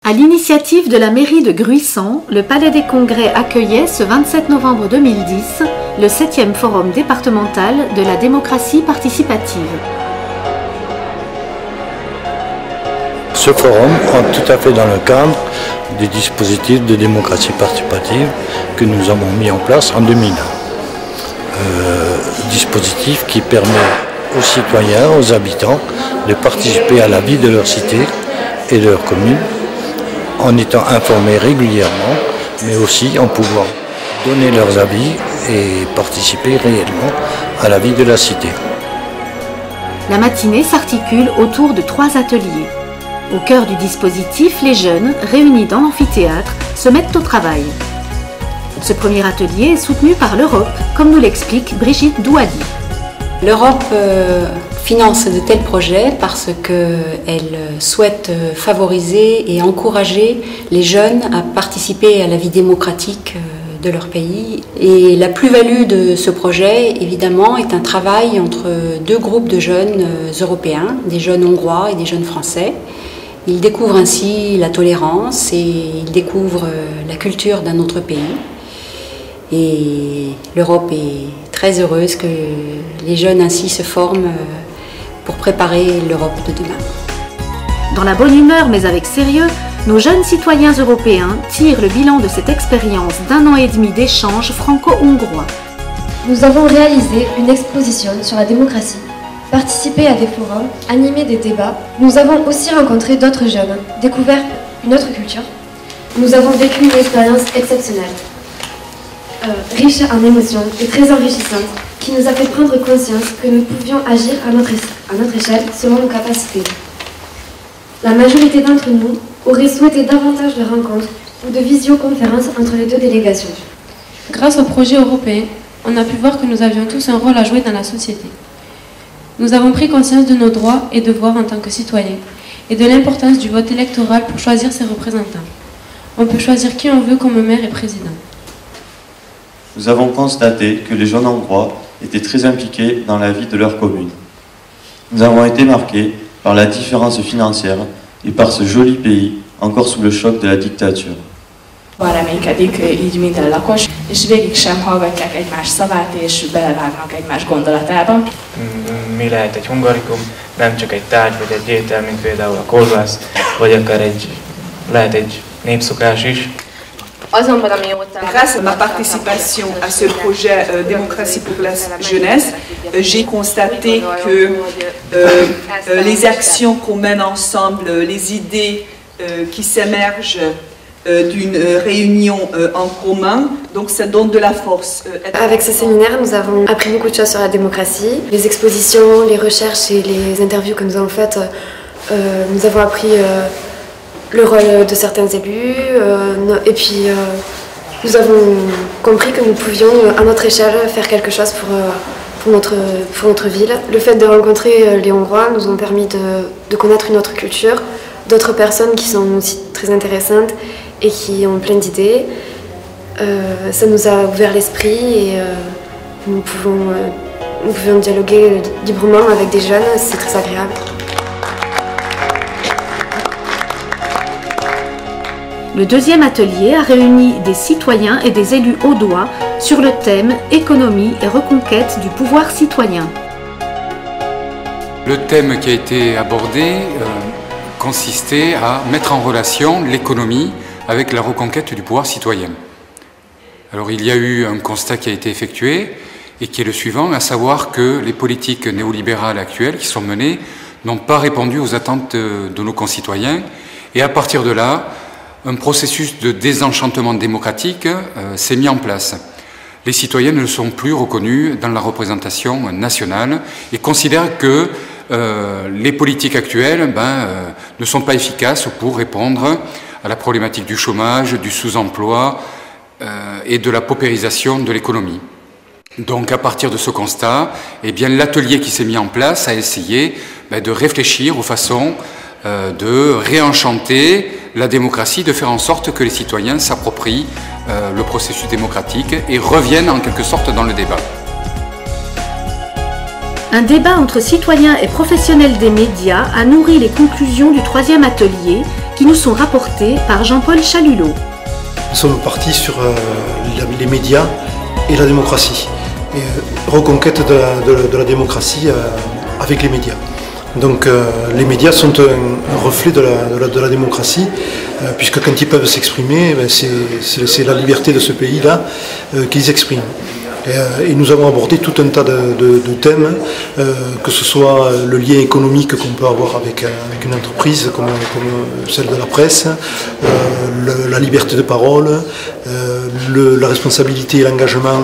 À l'initiative de la mairie de Gruissant, le Palais des Congrès accueillait ce 27 novembre 2010 le 7e forum départemental de la démocratie participative. Ce forum entre tout à fait dans le cadre des dispositifs de démocratie participative que nous avons mis en place en 2001. Dispositif qui permet aux citoyens, aux habitants de participer à la vie de leur cité et de leur commune en étant informés régulièrement, mais aussi en pouvant donner leurs avis et participer réellement à la vie de la cité. La matinée s'articule autour de 3 ateliers. Au cœur du dispositif, les jeunes, réunis dans l'amphithéâtre, se mettent au travail. Ce premier atelier est soutenu par l'Europe, comme nous l'explique Brigitte Douali. L'Europe finance de tels projets parce qu'elle souhaite favoriser et encourager les jeunes à participer à la vie démocratique de leur pays. Et la plus-value de ce projet, évidemment, est un travail entre 2 groupes de jeunes européens, des jeunes hongrois et des jeunes français. Ils découvrent ainsi la tolérance et ils découvrent la culture d'un autre pays. Et l'Europe est très heureuse que les jeunes ainsi se forment pour préparer l'Europe de demain. Dans la bonne humeur mais avec sérieux, nos jeunes citoyens européens tirent le bilan de cette expérience d'1 an et demi d'échanges franco-hongrois. Nous avons réalisé une exposition sur la démocratie, participé à des forums, animé des débats. Nous avons aussi rencontré d'autres jeunes, découvert une autre culture. Nous avons vécu une expérience exceptionnelle, riche en émotions et très enrichissante, qui nous a fait prendre conscience que nous pouvions agir à notre échelle selon nos capacités. La majorité d'entre nous aurait souhaité davantage de rencontres ou de visioconférences entre les 2 délégations. Grâce au projet européen, on a pu voir que nous avions tous un rôle à jouer dans la société. Nous avons pris conscience de nos droits et devoirs en tant que citoyens et de l'importance du vote électoral pour choisir ses représentants. On peut choisir qui on veut comme maire et président. Nous avons constaté que les jeunes hongrois étaient très impliqués dans la vie de leur commune. Nous avons été marqués par la différence financière et par ce joli pays encore sous le choc de la dictature. Reménykedik így minden lakos, és végig sem hallgatják egymás szavát, és belevágnak egymás gondolatába. Mi lehet egy hungarikum, nem csak egy tárgy vagy egy étel, mint például a kolbász, vagy akár lehet egy népszokás is. Grâce à ma participation à ce projet Démocratie pour la jeunesse, j'ai constaté que les actions qu'on mène ensemble, les idées qui s'émergent d'une réunion en commun, donc ça donne de la force. Avec ce séminaire, nous avons appris beaucoup de choses sur la démocratie. Les expositions, les recherches et les interviews que nous avons faites, nous avons appris le rôle de certains élus, et puis nous avons compris que nous pouvions, à notre échelle, faire quelque chose pour notre ville. Le fait de rencontrer les Hongrois nous ont permis de connaître une autre culture, d'autres personnes qui sont aussi très intéressantes et qui ont plein d'idées. Ça nous a ouvert l'esprit et nous pouvons dialoguer librement avec des jeunes, c'est très agréable. Le 2e atelier a réuni des citoyens et des élus audois sur le thème « Économie et reconquête du pouvoir citoyen ». Le thème qui a été abordé consistait à mettre en relation l'économie avec la reconquête du pouvoir citoyen. Alors il y a eu un constat qui a été effectué et qui est le suivant, à savoir que les politiques néolibérales actuelles qui sont menées n'ont pas répondu aux attentes de nos concitoyens et à partir de là, un processus de désenchantement démocratique s'est mis en place. Les citoyens ne sont plus reconnus dans la représentation nationale et considèrent que les politiques actuelles ne sont pas efficaces pour répondre à la problématique du chômage, du sous-emploi et de la paupérisation de l'économie. Donc à partir de ce constat, l'atelier qui s'est mis en place a essayé de réfléchir aux façons de réenchanter la démocratie, de faire en sorte que les citoyens s'approprient le processus démocratique et reviennent en quelque sorte dans le débat. Un débat entre citoyens et professionnels des médias a nourri les conclusions du 3e atelier qui nous sont rapportées par Jean-Paul Chalulot. Nous sommes partis sur les médias et la démocratie, et reconquête de la démocratie avec les médias. Donc les médias sont un reflet de la démocratie, puisque quand ils peuvent s'exprimer, c'est la liberté de ce pays-là qu'ils expriment. Et nous avons abordé tout un tas de thèmes, que ce soit le lien économique qu'on peut avoir avec une entreprise comme celle de la presse, la liberté de parole, la responsabilité et l'engagement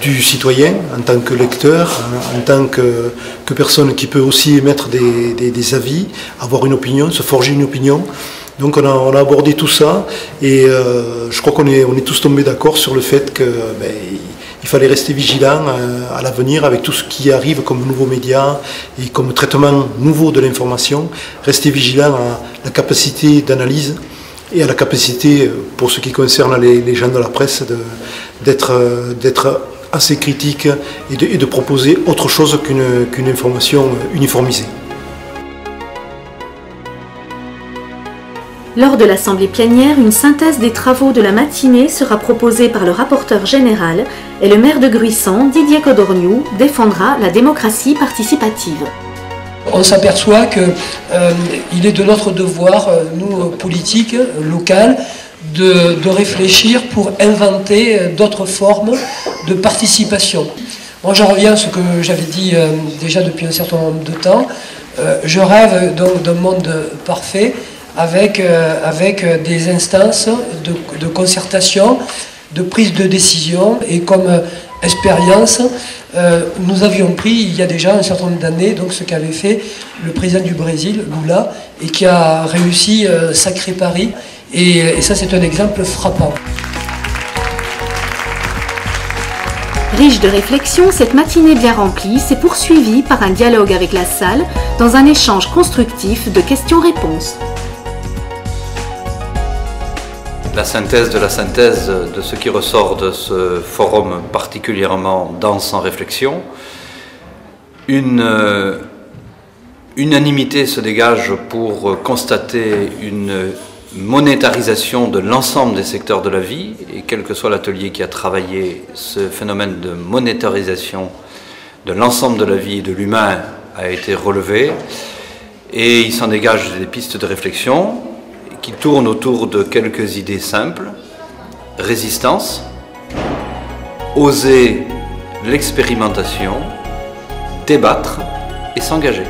du citoyen en tant que lecteur, en tant que personne qui peut aussi émettre des avis, avoir une opinion, se forger une opinion. Donc on a abordé tout ça et je crois qu'on est tous tombés d'accord sur le fait que il fallait rester vigilant à l'avenir avec tout ce qui arrive comme nouveaux médias et comme traitement nouveau de l'information, rester vigilant à la capacité d'analyse et à la capacité, pour ce qui concerne les gens de la presse, d'être assez critique et de proposer autre chose qu'une information uniformisée. Lors de l'assemblée plénière, une synthèse des travaux de la matinée sera proposée par le rapporteur général et le maire de Gruissant, Didier Codorniou, défendra la démocratie participative. On s'aperçoit qu'il est de notre devoir, nous politiques, locales, de réfléchir pour inventer d'autres formes de participation. Moi j'en reviens à ce que j'avais dit déjà depuis un certain nombre de temps. Je rêve donc d'un monde parfait avec des instances de concertation, de prise de décision, et comme expérience, nous avions pris il y a déjà un certain nombre d'années donc ce qu'avait fait le président du Brésil, Lula, et qui a réussi sacré pari, et ça c'est un exemple frappant. Riche de réflexion, cette matinée bien remplie s'est poursuivie par un dialogue avec la salle dans un échange constructif de questions-réponses. La synthèse de ce qui ressort de ce forum particulièrement dense en réflexion. Une unanimité se dégage pour constater une monétarisation de l'ensemble des secteurs de la vie, et quel que soit l'atelier qui a travaillé, ce phénomène de monétarisation de l'ensemble de la vie et de l'humain a été relevé, et il s'en dégage des pistes de réflexion qui tournent autour de quelques idées simples: résistance, oser l'expérimentation, débattre et s'engager.